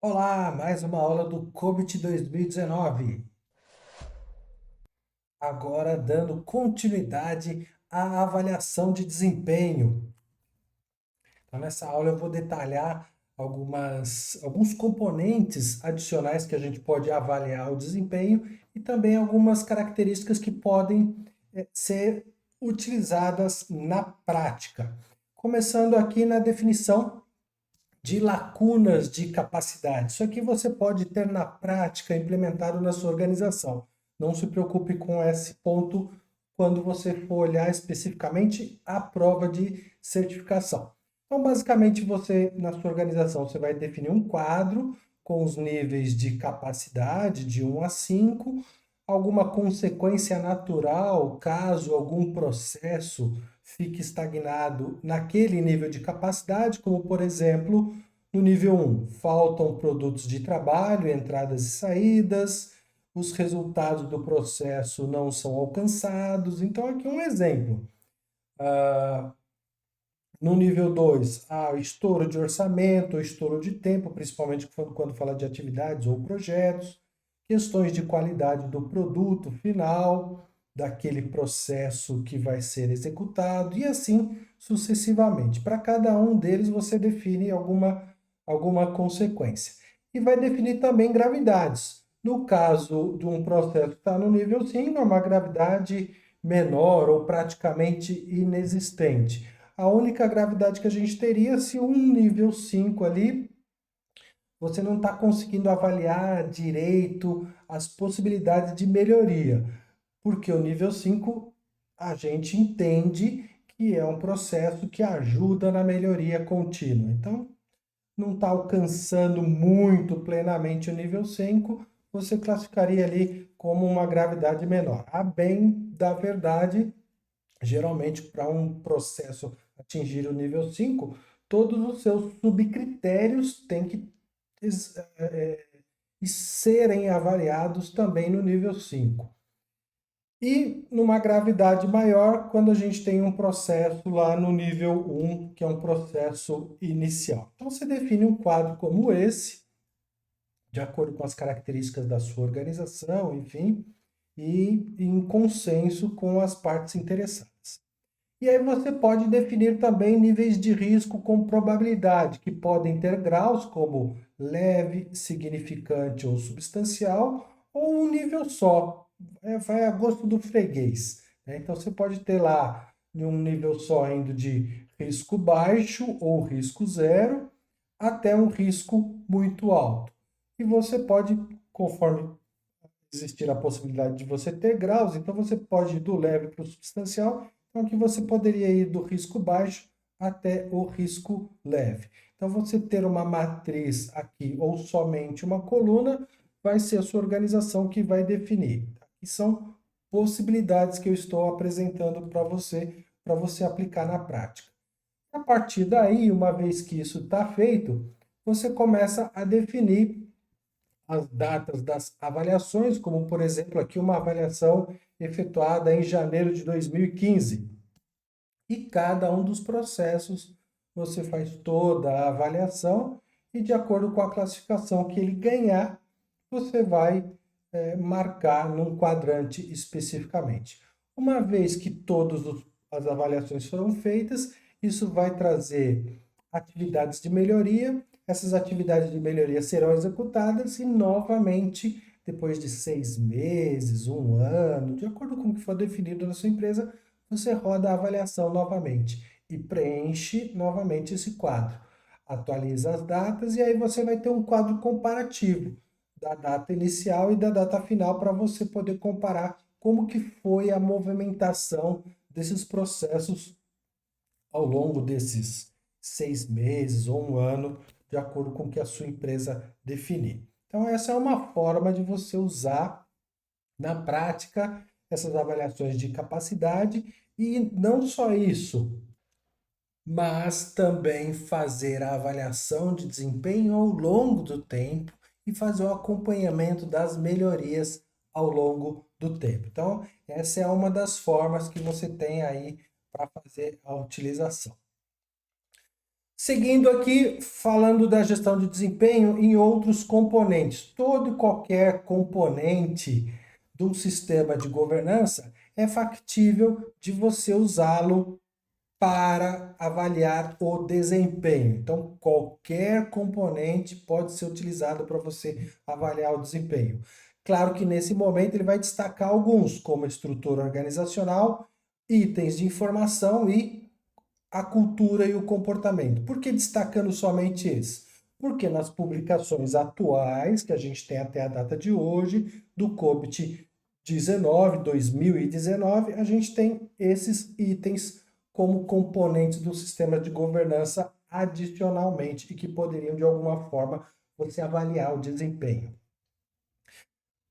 Olá, mais uma aula do COBIT 2019. Agora dando continuidade à avaliação de desempenho. Então, nessa aula eu vou detalhar alguns componentes adicionais que a gente pode avaliar o desempenho e também algumas características que podem ser utilizadas na prática. Começando aqui na definição de lacunas de capacidade. Isso aqui você pode ter na prática implementado na sua organização. Não se preocupe com esse ponto quando você for olhar especificamente a prova de certificação. Então, basicamente, você na sua organização você vai definir um quadro com os níveis de capacidade de 1 a 5, alguma consequência natural, caso algum processo fique estagnado naquele nível de capacidade, como por exemplo, no nível 1, faltam produtos de trabalho, entradas e saídas, os resultados do processo não são alcançados. Então, aqui um exemplo. No nível 2, estouro de orçamento, estouro de tempo, principalmente quando fala de atividades ou projetos, questões de qualidade do produto final, daquele processo que vai ser executado e assim sucessivamente. Para cada um deles você define alguma consequência. E vai definir também gravidades. No caso de um processo que está no nível 5, é uma gravidade menor ou praticamente inexistente. A única gravidade que a gente teria se um nível 5 ali, você não está conseguindo avaliar direito as possibilidades de melhoria, porque o nível 5 a gente entende que é um processo que ajuda na melhoria contínua. Então, não está alcançando muito plenamente o nível 5, você classificaria ali como uma gravidade menor. A bem da verdade, geralmente, para um processo atingir o nível 5, todos os seus subcritérios têm que serem avaliados também no nível 5. E numa gravidade maior, quando a gente tem um processo lá no nível 1, que é um processo inicial. Então, você define um quadro como esse, de acordo com as características da sua organização, enfim, e em consenso com as partes interessadas. E aí você pode definir também níveis de risco com probabilidade, que podem ter graus como leve, significante ou substancial, ou um nível só. Vai a gosto do freguês, né? Então você pode ter lá um nível só indo de risco baixo ou risco zero até um risco muito alto. E você pode, conforme existir a possibilidade de você ter graus, então você pode ir do leve para o substancial, então que você poderia ir do risco baixo até o risco leve. Então você ter uma matriz aqui ou somente uma coluna vai ser a sua organização que vai definir. Aqui são possibilidades que eu estou apresentando para você aplicar na prática. A partir daí, uma vez que isso está feito, você começa a definir as datas das avaliações, como por exemplo aqui uma avaliação efetuada em janeiro de 2015. E cada um dos processos você faz toda a avaliação e de acordo com a classificação que ele ganhar, você vai marcar num quadrante especificamente. Uma vez que todas as avaliações foram feitas, isso vai trazer atividades de melhoria. Essas atividades de melhoria serão executadas e novamente, depois de 6 meses, um ano, de acordo com o que for definido na sua empresa, você roda a avaliação novamente e preenche novamente esse quadro. Atualiza as datas e aí você vai ter um quadro comparativo da data inicial e da data final para você poder comparar como que foi a movimentação desses processos ao longo desses 6 meses ou um ano, de acordo com o que a sua empresa definir. Então, essa é uma forma de você usar na prática essas avaliações de capacidade e não só isso, mas também fazer a avaliação de desempenho ao longo do tempo e fazer o acompanhamento das melhorias ao longo do tempo. Então, essa é uma das formas que você tem aí para fazer a utilização. Seguindo aqui, falando da gestão de desempenho em outros componentes. Todo e qualquer componente de um sistema de governança é factível de você usá-lo para avaliar o desempenho. Então, qualquer componente pode ser utilizado para você avaliar o desempenho. Claro que nesse momento ele vai destacar alguns, como a estrutura organizacional, itens de informação e a cultura e o comportamento. Por que destacando somente esse? Porque nas publicações atuais, que a gente tem até a data de hoje, do COBIT 19, 2019, a gente tem esses itens como componentes do sistema de governança adicionalmente e que poderiam, de alguma forma, você avaliar o desempenho.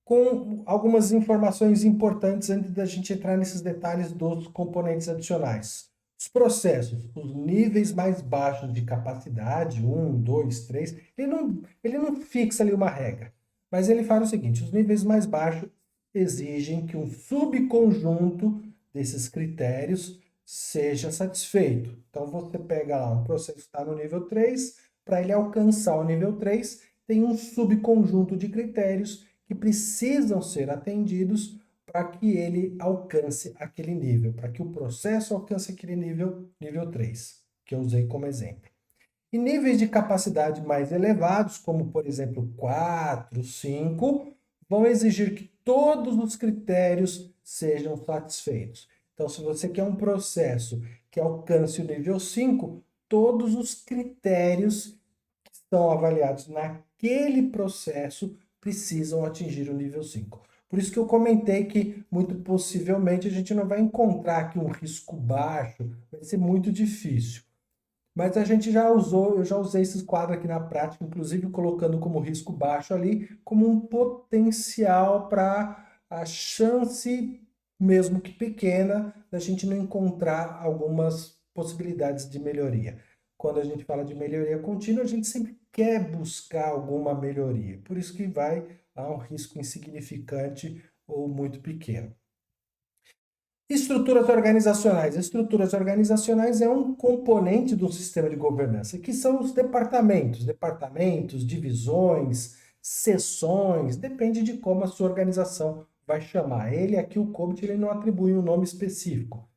Com algumas informações importantes antes da gente entrar nesses detalhes dos componentes adicionais. Os processos, os níveis mais baixos de capacidade, 1, 2, 3, ele não fixa ali uma regra, mas ele fala o seguinte: os níveis mais baixos exigem que um subconjunto desses critérios seja satisfeito. Então você pega lá um processo que está no nível 3, para ele alcançar o nível 3, tem um subconjunto de critérios que precisam ser atendidos para que ele alcance aquele nível, para que o processo alcance aquele nível 3, que eu usei como exemplo. E níveis de capacidade mais elevados, como por exemplo 4, 5, vão exigir que todos os critérios sejam satisfeitos. Então, se você quer um processo que alcance o nível 5, todos os critérios que são avaliados naquele processo precisam atingir o nível 5. Por isso que eu comentei que muito possivelmente a gente não vai encontrar aqui um risco baixo, vai ser muito difícil. Mas a gente já usou, eu já usei esses quadros aqui na prática, inclusive colocando como risco baixo ali, como um potencial para a chance, mesmo que pequena, da gente não encontrar algumas possibilidades de melhoria. Quando a gente fala de melhoria contínua, a gente sempre quer buscar alguma melhoria. Por isso que vai a um risco insignificante ou muito pequeno. Estruturas organizacionais. Estruturas organizacionais é um componente do sistema de governança, que são os departamentos, divisões, seções, depende de como a sua organização vai chamar. Ele aqui, o COBIT, ele não atribui um nome específico.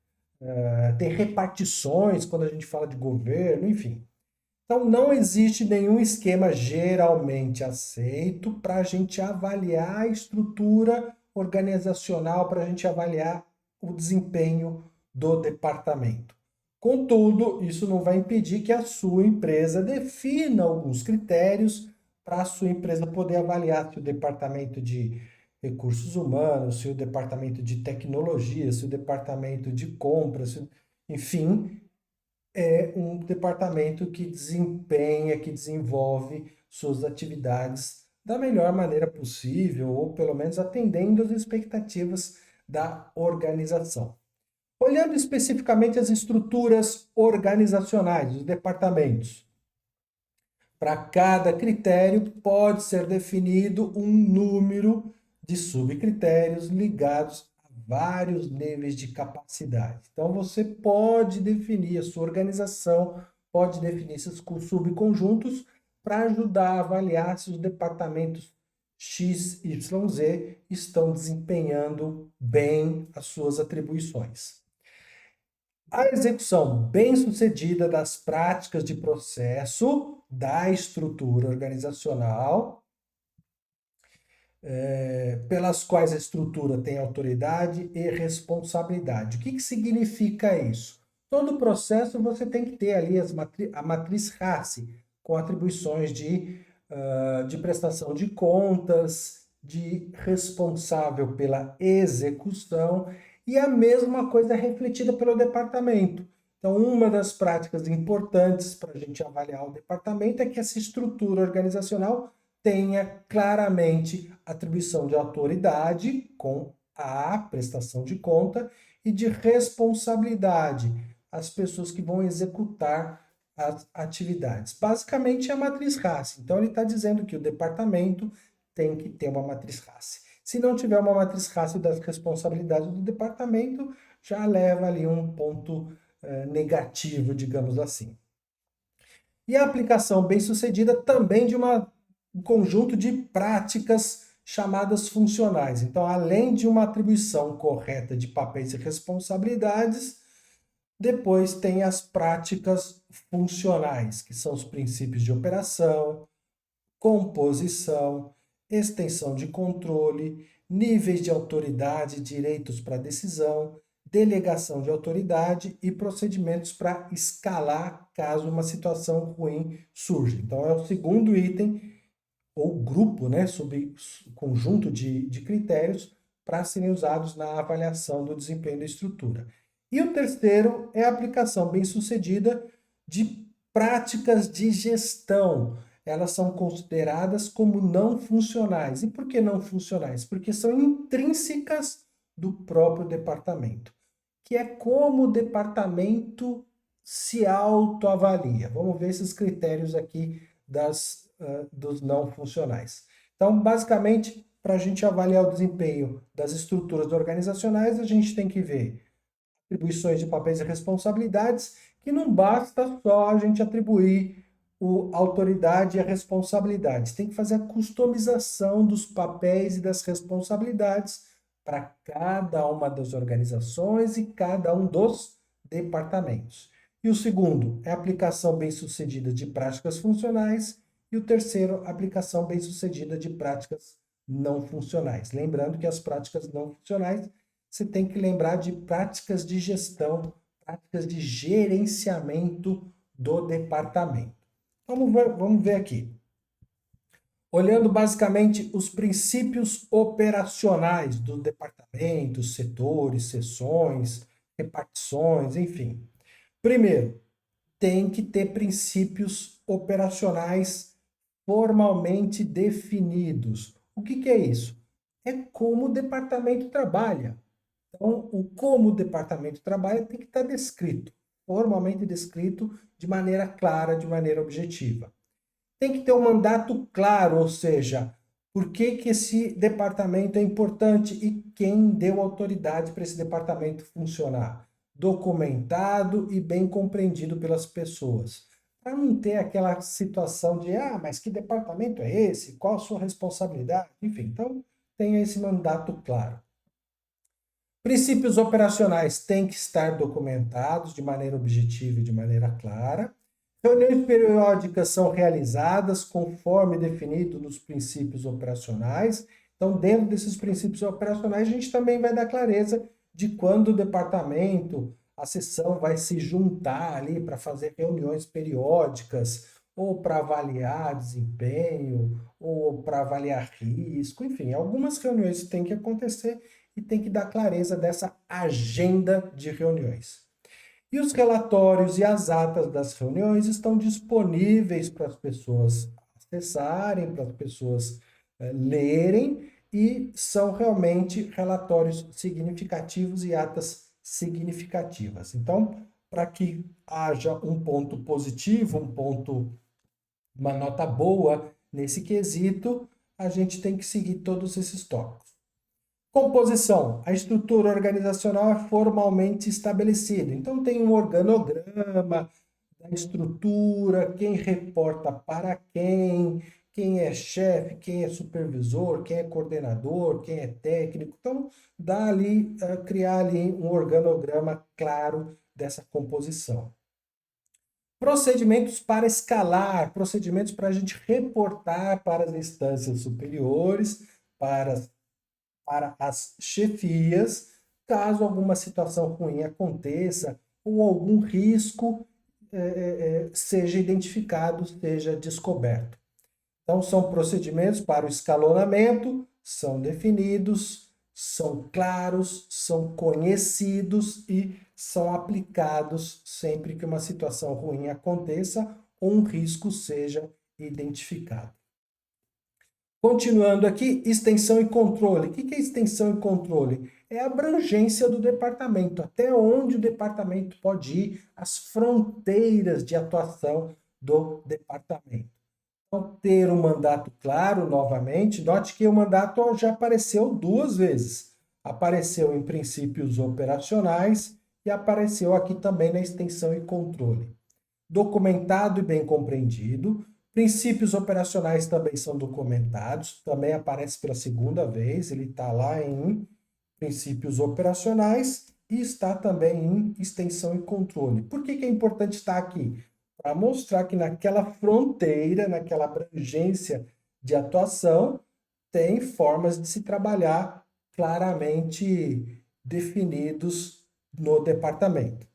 Tem repartições quando a gente fala de governo, enfim. Então, não existe nenhum esquema geralmente aceito para a gente avaliar a estrutura organizacional, para a gente avaliar o desempenho do departamento. Contudo, isso não vai impedir que a sua empresa defina alguns critérios para a sua empresa poder avaliar se o departamento de recursos humanos, se o departamento de tecnologia, se o departamento de compras, enfim, é um departamento que desempenha, que desenvolve suas atividades da melhor maneira possível, ou pelo menos atendendo às expectativas da organização. Olhando especificamente as estruturas organizacionais, os departamentos, para cada critério pode ser definido um número de subcritérios ligados a vários níveis de capacidade. Então você pode definir, a sua organização pode definir esses subconjuntos para ajudar a avaliar se os departamentos X, Y, Z estão desempenhando bem as suas atribuições. A execução bem-sucedida das práticas de processo da estrutura organizacional, pelas quais a estrutura tem autoridade e responsabilidade. O que significa isso? Todo processo você tem que ter ali a matriz RACI, com atribuições de prestação de contas, de responsável pela execução, e a mesma coisa é refletida pelo departamento. Então, uma das práticas importantes para a gente avaliar o departamento é que essa estrutura organizacional tenha claramente atribuição de autoridade com a prestação de conta e de responsabilidade às pessoas que vão executar as atividades. Basicamente é a matriz RACI. Então ele está dizendo que o departamento tem que ter uma matriz RACI. Se não tiver uma matriz RACI das responsabilidades do departamento, já leva ali um ponto negativo, digamos assim. E a aplicação bem-sucedida também de um conjunto de práticas chamadas funcionais. Então, além de uma atribuição correta de papéis e responsabilidades, depois tem as práticas funcionais, que são os princípios de operação, composição, extensão de controle, níveis de autoridade, direitos para decisão, delegação de autoridade e procedimentos para escalar caso uma situação ruim surja. Então, é o segundo item, ou grupo, né, conjunto de critérios para serem usados na avaliação do desempenho da estrutura. E o terceiro é a aplicação bem-sucedida de práticas de gestão. Elas são consideradas como não funcionais. E por que não funcionais? Porque são intrínsecas do próprio departamento, que é como o departamento se autoavalia. Vamos ver esses critérios aqui dos não funcionais. Então, basicamente, para a gente avaliar o desempenho das estruturas organizacionais, a gente tem que ver atribuições de papéis e responsabilidades, que não basta só a gente atribuir a autoridade e a responsabilidade. Tem que fazer a customização dos papéis e das responsabilidades para cada uma das organizações e cada um dos departamentos. E o segundo é a aplicação bem-sucedida de práticas funcionais. E o terceiro, aplicação bem-sucedida de práticas não funcionais. Lembrando que as práticas não funcionais, você tem que lembrar de práticas de gestão, práticas de gerenciamento do departamento. Vamos ver aqui. Olhando basicamente os princípios operacionais dos departamentos, setores, seções, repartições, enfim. Primeiro, tem que ter princípios operacionais formalmente definidos. O que é isso? É como o departamento trabalha. Então, o como o departamento trabalha tem que estar descrito, formalmente descrito, de maneira clara, de maneira objetiva. Tem que ter um mandato claro, ou seja, por que esse departamento é importante e quem deu autoridade para esse departamento funcionar. Documentado e bem compreendido pelas pessoas. Para não ter aquela situação de, mas que departamento é esse? Qual a sua responsabilidade? Enfim, então tenha esse mandato claro. Princípios operacionais têm que estar documentados de maneira objetiva e de maneira clara. Reuniões periódicas são realizadas conforme definido nos princípios operacionais. Então, dentro desses princípios operacionais, a gente também vai dar clareza de quando o departamento, a seção vai se juntar ali para fazer reuniões periódicas, ou para avaliar desempenho, ou para avaliar risco, enfim, algumas reuniões têm que acontecer e tem que dar clareza dessa agenda de reuniões. E os relatórios e as atas das reuniões estão disponíveis para as pessoas acessarem, para as pessoas lerem, e são realmente relatórios significativos e atas significativas. Então, para que haja um ponto positivo, uma nota boa nesse quesito, a gente tem que seguir todos esses tópicos. Composição. A estrutura organizacional é formalmente estabelecida. Então, tem um organograma da estrutura, quem reporta para quem é chefe, quem é supervisor, quem é coordenador, quem é técnico. Então, dá ali, criar ali um organograma claro dessa composição. Procedimentos para escalar, procedimentos para a gente reportar para as instâncias superiores, para as chefias, caso alguma situação ruim aconteça ou algum risco seja identificado, seja descoberto. Então, são procedimentos para o escalonamento, são definidos, são claros, são conhecidos e são aplicados sempre que uma situação ruim aconteça ou um risco seja identificado. Continuando aqui, extensão e controle. O que é extensão e controle? É a abrangência do departamento, até onde o departamento pode ir, as fronteiras de atuação do departamento. Então, ter um mandato claro, novamente, note que o mandato já apareceu duas vezes. Apareceu em princípios operacionais e apareceu aqui também na extensão e controle. documentado e bem compreendido. Princípios operacionais também são documentados, também aparece pela segunda vez, ele está lá em princípios operacionais e está também em extensão e controle. Por que é importante estar aqui? Para mostrar que naquela fronteira, naquela abrangência de atuação, tem formas de se trabalhar claramente definidos no departamento.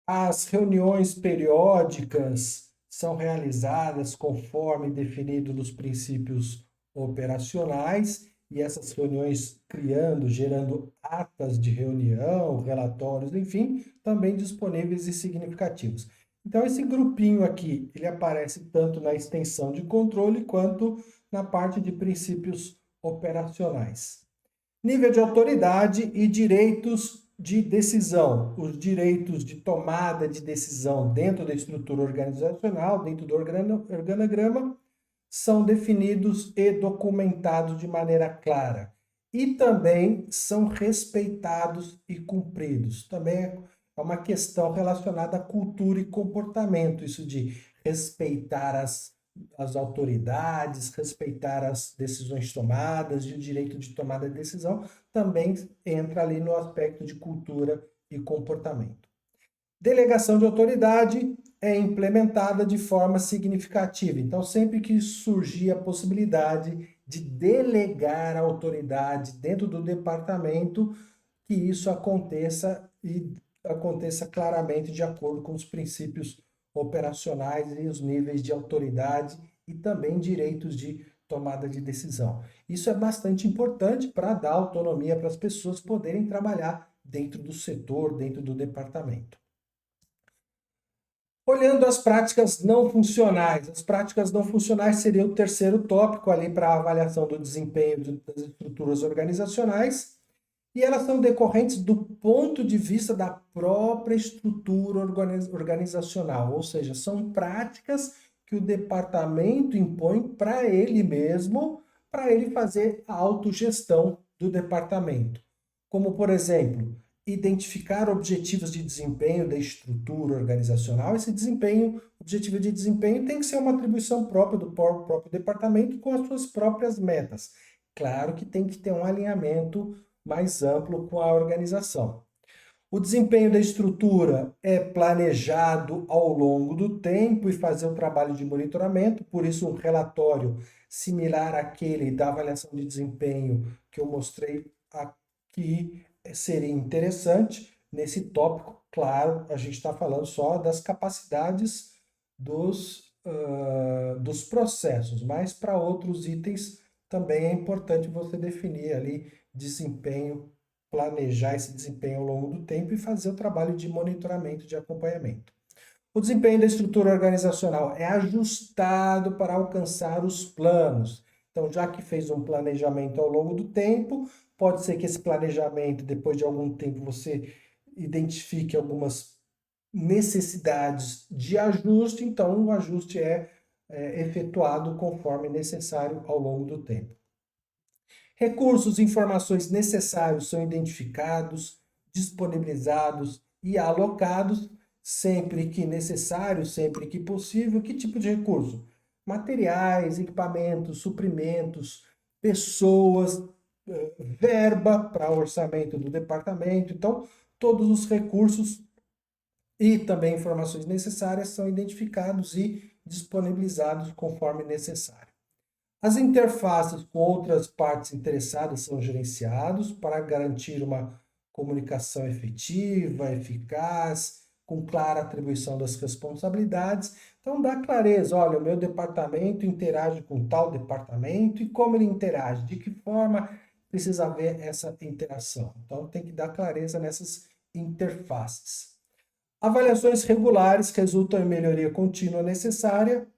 As reuniões periódicas são realizadas conforme definido nos princípios operacionais e essas reuniões gerando atas de reunião, relatórios, enfim, também disponíveis e significativos. Então, esse grupinho aqui, ele aparece tanto na extensão de controle quanto na parte de princípios operacionais. Nível de autoridade e direitos de decisão. Os direitos de tomada de decisão dentro da estrutura organizacional, dentro do organograma, são definidos e documentados de maneira clara. E também são respeitados e cumpridos. Também é uma questão relacionada à cultura e comportamento, isso de respeitar as autoridades, respeitar as decisões tomadas e o direito de tomada de decisão também entra ali no aspecto de cultura e comportamento. Delegação de autoridade é implementada de forma significativa. Então, sempre que surgir a possibilidade de delegar a autoridade dentro do departamento, que isso aconteça e aconteça claramente de acordo com os princípios operacionais e os níveis de autoridade e também direitos de tomada de decisão. Isso é bastante importante para dar autonomia para as pessoas poderem trabalhar dentro do setor, dentro do departamento. Olhando as práticas não funcionais. As práticas não funcionais seria o terceiro tópico ali para a avaliação do desempenho das estruturas organizacionais. E elas são decorrentes do ponto de vista da própria estrutura organizacional, ou seja, são práticas que o departamento impõe para ele mesmo, para ele fazer a autogestão do departamento. Como, por exemplo, identificar objetivos de desempenho da estrutura organizacional. Esse objetivo de desempenho tem que ser uma atribuição própria do próprio departamento com as suas próprias metas. Claro que tem que ter um alinhamento mais amplo com a organização. O desempenho da estrutura é planejado ao longo do tempo e fazer o trabalho de monitoramento, por isso um relatório similar àquele da avaliação de desempenho que eu mostrei aqui seria interessante. Nesse tópico, claro, a gente está falando só das capacidades dos processos, mas para outros itens também é importante você definir ali desempenho, planejar esse desempenho ao longo do tempo e fazer o trabalho de monitoramento, de acompanhamento. O desempenho da estrutura organizacional é ajustado para alcançar os planos. Então, já que fez um planejamento ao longo do tempo, pode ser que esse planejamento, depois de algum tempo, você identifique algumas necessidades de ajuste, então o ajuste é efetuado conforme necessário ao longo do tempo. Recursos e informações necessários são identificados, disponibilizados e alocados sempre que necessário, sempre que possível. Que tipo de recurso? Materiais, equipamentos, suprimentos, pessoas, verba para orçamento do departamento. Então, todos os recursos e também informações necessárias são identificados e disponibilizados conforme necessário. As interfaces com outras partes interessadas são gerenciados para garantir uma comunicação efetiva, eficaz, com clara atribuição das responsabilidades. Então, dá clareza, olha, o meu departamento interage com tal departamento e como ele interage, de que forma precisa haver essa interação. Então, tem que dar clareza nessas interfaces. Avaliações regulares resultam em melhoria contínua necessária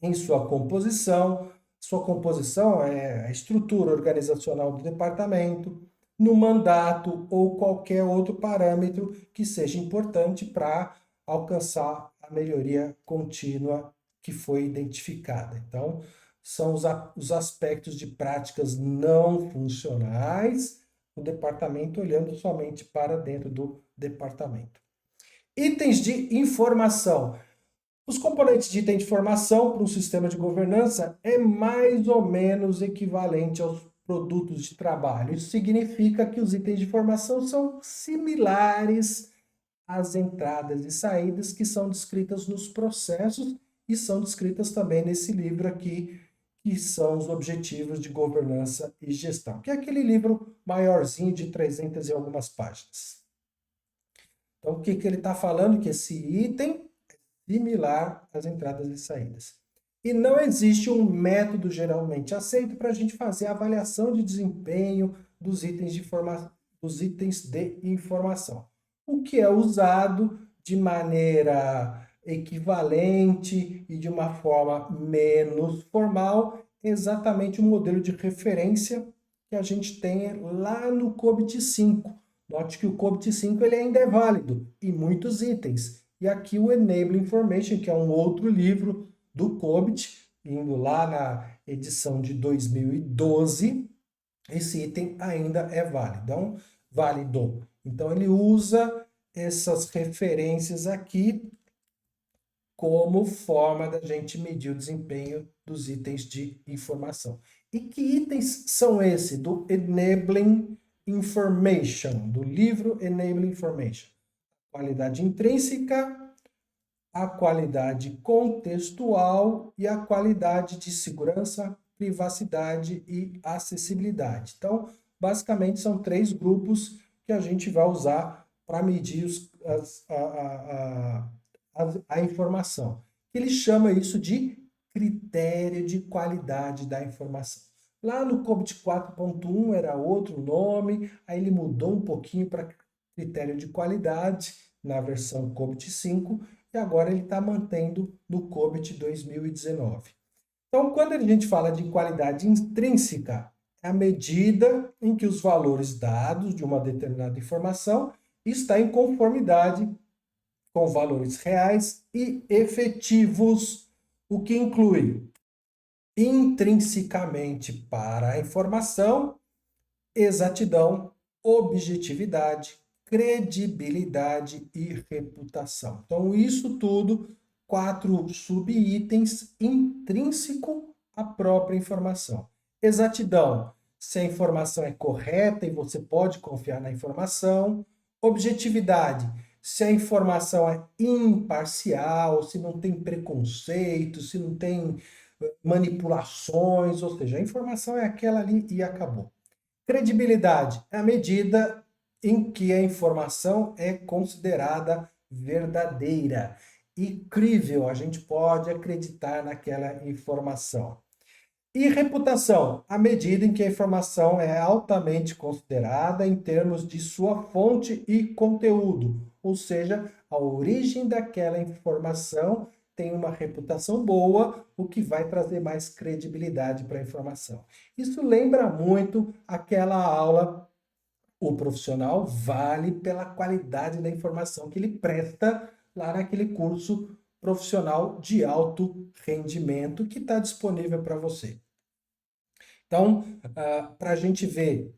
em sua composição. Sua composição é a estrutura organizacional do departamento, no mandato ou qualquer outro parâmetro que seja importante para alcançar a melhoria contínua que foi identificada. Então, são os aspectos de práticas não funcionais, o departamento olhando somente para dentro do departamento. Itens de informação. Os componentes de item de informação para um sistema de governança é mais ou menos equivalente aos produtos de trabalho. Isso significa que os itens de informação são similares às entradas e saídas que são descritas nos processos e são descritas também nesse livro aqui, que são os objetivos de governança e gestão, que é aquele livro maiorzinho de 300 e algumas páginas. Então, o que ele está falando? Que esse item é similar às entradas e saídas. E não existe um método geralmente aceito para a gente fazer a avaliação de desempenho dos itens de informação. O que é usado de maneira equivalente e de uma forma menos formal, é exatamente o modelo de referência que a gente tem lá no COBIT 5. Note que o COBIT 5 ele ainda é válido em muitos itens. E aqui o Enable Information, que é um outro livro do COBIT, indo lá na edição de 2012, esse item ainda é válido. Então ele usa essas referências aqui como forma da gente medir o desempenho dos itens de informação. E que itens são esses do Enabling Information, do livro Enabling Information? Qualidade intrínseca, a qualidade contextual e a qualidade de segurança, privacidade e acessibilidade. Então, basicamente, são 3 grupos que a gente vai usar para medir a informação. Ele chama isso de critério de qualidade da informação. Lá no COBIT 4.1 era outro nome, aí ele mudou um pouquinho para critério de qualidade na versão COBIT 5 e agora ele está mantendo no COBIT 2019. Então, quando a gente fala de qualidade intrínseca, é a medida em que os valores dados de uma determinada informação está em conformidade com valores reais e efetivos, o que inclui intrinsecamente para a informação, exatidão, objetividade, credibilidade e reputação. Então, isso tudo, 4 subitens intrínseco à própria informação. Exatidão, se a informação é correta e você pode confiar na informação. Objetividade, se a informação é imparcial, se não tem preconceito, se não tem manipulações, ou seja, a informação é aquela ali e acabou. Credibilidade é a medida em que a informação é considerada verdadeira e crível, a gente pode acreditar naquela informação. E reputação, a medida em que a informação é altamente considerada em termos de sua fonte e conteúdo, ou seja, a origem daquela informação tem uma reputação boa, o que vai trazer mais credibilidade para a informação. Isso lembra muito aquela aula, o profissional vale pela qualidade da informação que ele presta lá naquele curso profissional de alto rendimento que está disponível para você. Então, para a gente ver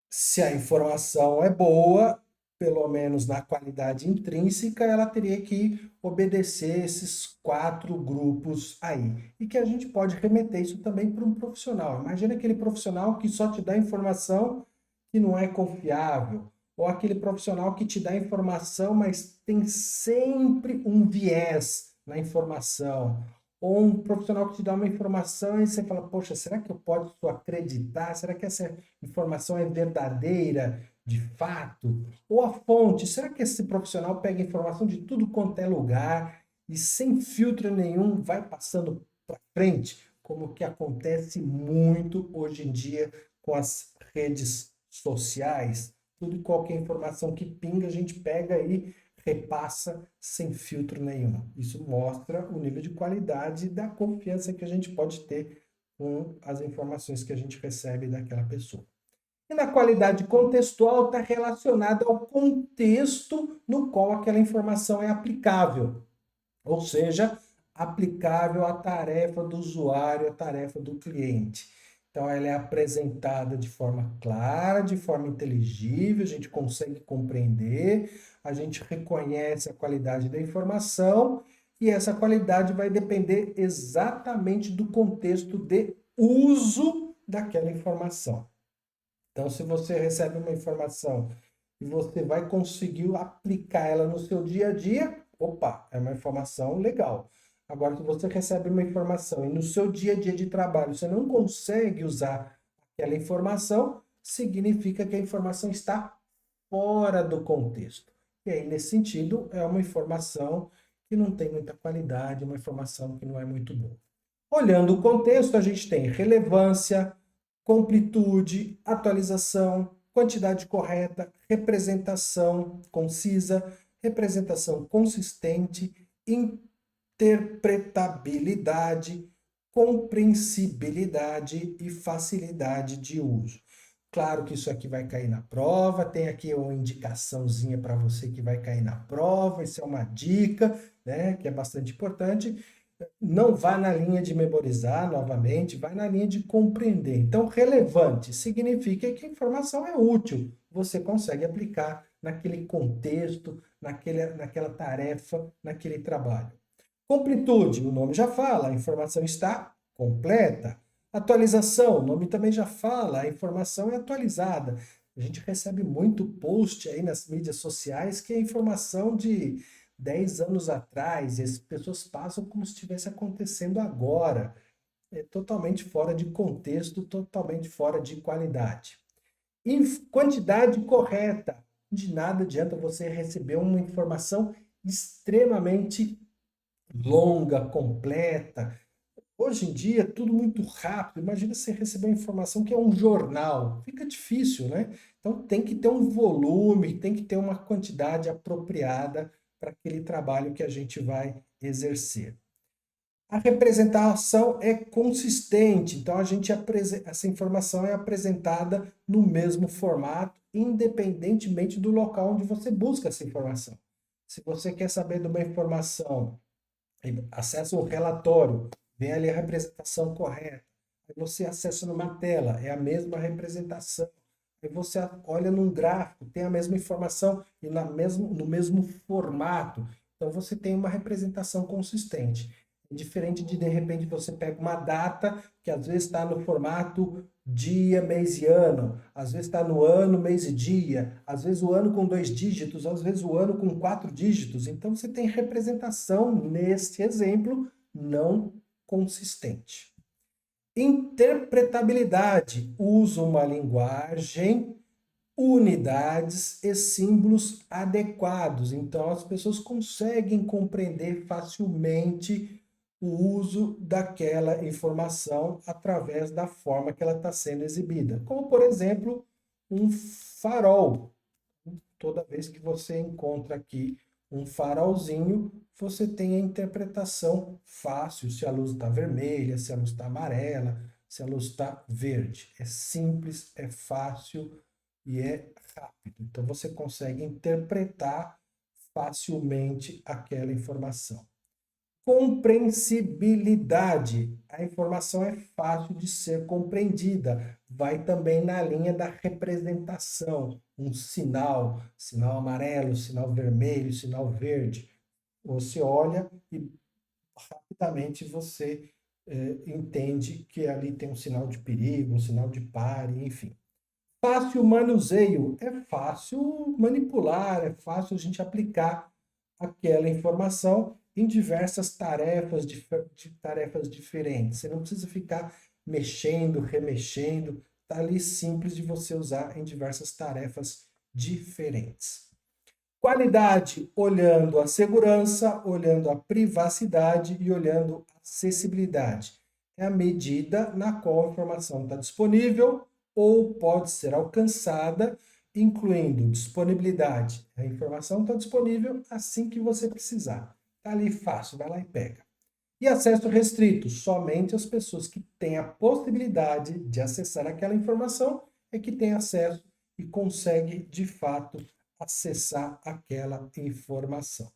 se a informação é boa, pelo menos na qualidade intrínseca, ela teria que obedecer esses 4 grupos aí. E que a gente pode remeter isso também para um profissional. Imagina aquele profissional que só te dá informação que não é confiável, ou aquele profissional que te dá informação, mas tem sempre um viés na informação, ou um profissional que te dá uma informação e você fala, poxa, será que eu posso acreditar? Será que essa informação é verdadeira, de fato? Ou a fonte, será que esse profissional pega informação de tudo quanto é lugar e sem filtro nenhum vai passando para frente, como que acontece muito hoje em dia com as redes sociais? Tudo e qualquer informação que pinga, a gente pega aí repassa sem filtro nenhum. Isso mostra o nível de qualidade da confiança que a gente pode ter com as informações que a gente recebe daquela pessoa. E na qualidade contextual está relacionada ao contexto no qual aquela informação é aplicável, ou seja, aplicável à tarefa do usuário, à tarefa do cliente. Então, ela é apresentada de forma clara, de forma inteligível, a gente consegue compreender, a gente reconhece a qualidade da informação e essa qualidade vai depender exatamente do contexto de uso daquela informação. Então, se você recebe uma informação e você vai conseguir aplicar ela no seu dia a dia, opa, é uma informação legal. Agora, se você recebe uma informação e no seu dia a dia de trabalho você não consegue usar aquela informação, significa que a informação está fora do contexto. E aí, nesse sentido, é uma informação que não tem muita qualidade, uma informação que não é muito boa. Olhando o contexto, a gente tem relevância, completude, atualização, quantidade correta, representação concisa, representação consistente, interpretabilidade, compreensibilidade e facilidade de uso. Claro que isso aqui vai cair na prova, tem aqui uma indicaçãozinha para você que vai cair na prova, isso é uma dica, né, que é bastante importante. Não vá na linha de memorizar novamente, vai na linha de compreender. Então, relevante significa que a informação é útil, você consegue aplicar naquele contexto, naquela tarefa, naquele trabalho. Completude, o nome já fala, a informação está completa. Atualização, o nome também já fala, a informação é atualizada. A gente recebe muito post aí nas mídias sociais que é informação de 10 anos atrás, e as pessoas passam como se estivesse acontecendo agora. É totalmente fora de contexto, totalmente fora de qualidade. Em quantidade correta, de nada adianta você receber uma informação extremamente longa, completa. Hoje em dia, tudo muito rápido. Imagina você receber uma informação que é um jornal. Fica difícil, né? Então, tem que ter um volume, tem que ter uma quantidade apropriada para aquele trabalho que a gente vai exercer. A representação é consistente, então essa informação é apresentada no mesmo formato, independentemente do local onde você busca essa informação. Se você quer saber de uma informação, acessa um relatório, vem ali a representação correta. Aí você acessa numa tela, é a mesma representação. Aí você olha num gráfico, tem a mesma informação e no mesmo formato. Então você tem uma representação consistente. Diferente de repente, você pega uma data que às vezes está no formato dia, mês e ano, às vezes está no ano, mês e dia, às vezes o ano com 2 dígitos, às vezes o ano com 4 dígitos. Então você tem representação neste exemplo não consistente. Interpretabilidade, usa uma linguagem, unidades e símbolos adequados. Então as pessoas conseguem compreender facilmente o uso daquela informação através da forma que ela está sendo exibida. Como, por exemplo, um farol. Toda vez que você encontra aqui um farolzinho, você tem a interpretação fácil, se a luz está vermelha, se a luz está amarela, se a luz está verde. É simples, é fácil e é rápido. Então você consegue interpretar facilmente aquela informação. Compreensibilidade. A informação é fácil de ser compreendida. Vai também na linha da representação. Um sinal, sinal amarelo, sinal vermelho, sinal verde. Você olha e rapidamente você entende que ali tem um sinal de perigo, um sinal de pare, enfim. Fácil manuseio. É fácil manipular, é fácil a gente aplicar aquela informação em diversas tarefas diferentes. Você não precisa ficar mexendo, remexendo. Está ali simples de você usar em diversas tarefas diferentes. Qualidade, olhando a segurança, olhando a privacidade e olhando a acessibilidade. É a medida na qual a informação está disponível ou pode ser alcançada, incluindo disponibilidade. A informação está disponível assim que você precisar. Está ali fácil, vai lá e pega. E acesso restrito, somente as pessoas que têm a possibilidade de acessar aquela informação é que têm acesso e consegue, de fato, acessar aquela informação.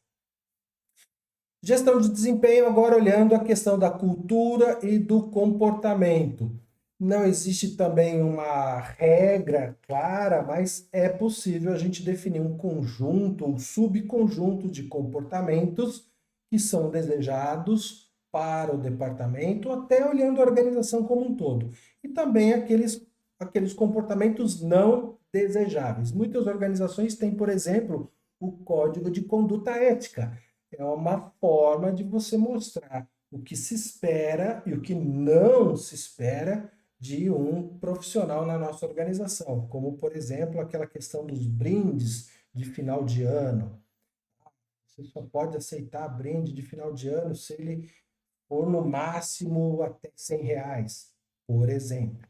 Gestão de desempenho, agora olhando a questão da cultura e do comportamento. Não existe também uma regra clara, mas é possível a gente definir um conjunto ou subconjunto de comportamentos que são desejados para o departamento, até olhando a organização como um todo. E também aqueles comportamentos não desejáveis. Muitas organizações têm, por exemplo, o código de conduta ética. É uma forma de você mostrar o que se espera e o que não se espera de um profissional na nossa organização, como, por exemplo, aquela questão dos brindes de final de ano. Você só pode aceitar brinde de final de ano se ele for no máximo até R$ 100, por exemplo.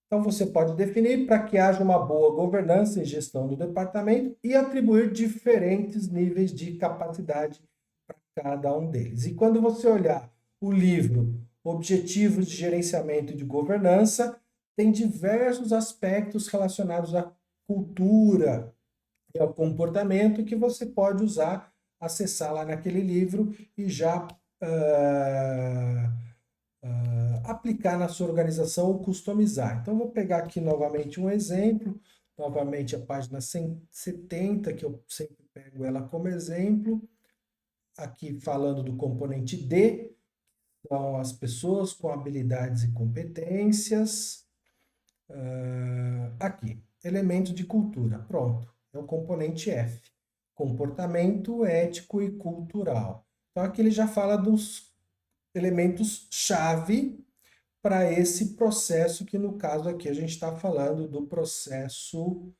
Então, você pode definir para que haja uma boa governança e gestão do departamento e atribuir diferentes níveis de capacidade para cada um deles. E quando você olhar o livro Objetivos de Gerenciamento e de Governança, tem diversos aspectos relacionados à cultura e ao comportamento que você pode usar, acessar lá naquele livro e já aplicar na sua organização ou customizar. Então, vou pegar aqui novamente um exemplo, novamente a página 170, que eu sempre pego ela como exemplo, aqui falando do componente D, são as pessoas com habilidades e competências. Aqui, elementos de cultura, pronto, é o componente F, comportamento ético e cultural. Então, aqui ele já fala dos elementos-chave para esse processo, que no caso aqui a gente está falando do processo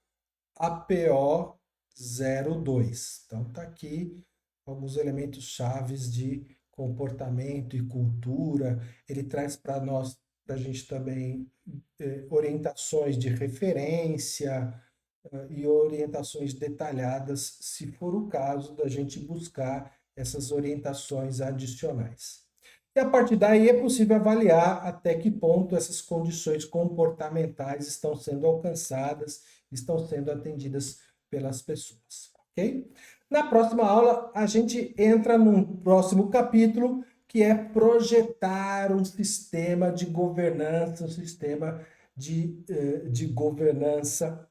APO 02. Então, está aqui alguns elementos chaves de comportamento e cultura. Ele traz para nós, para a gente também, orientações de referência e orientações detalhadas, se for o caso da gente buscar essas orientações adicionais. E a partir daí é possível avaliar até que ponto essas condições comportamentais estão sendo alcançadas, estão sendo atendidas pelas pessoas, ok? Na próxima aula, a gente entra num próximo capítulo, que é projetar um sistema de governança, um sistema de governança,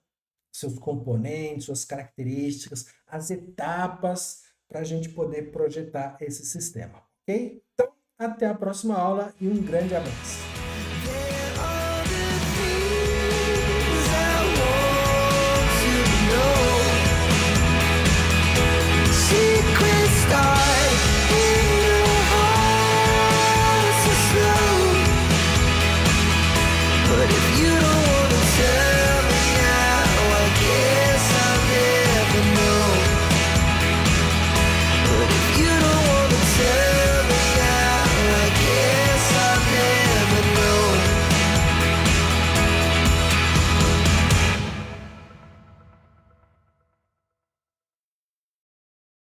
seus componentes, suas características, as etapas para a gente poder projetar esse sistema, ok? Então, até a próxima aula e um grande abraço.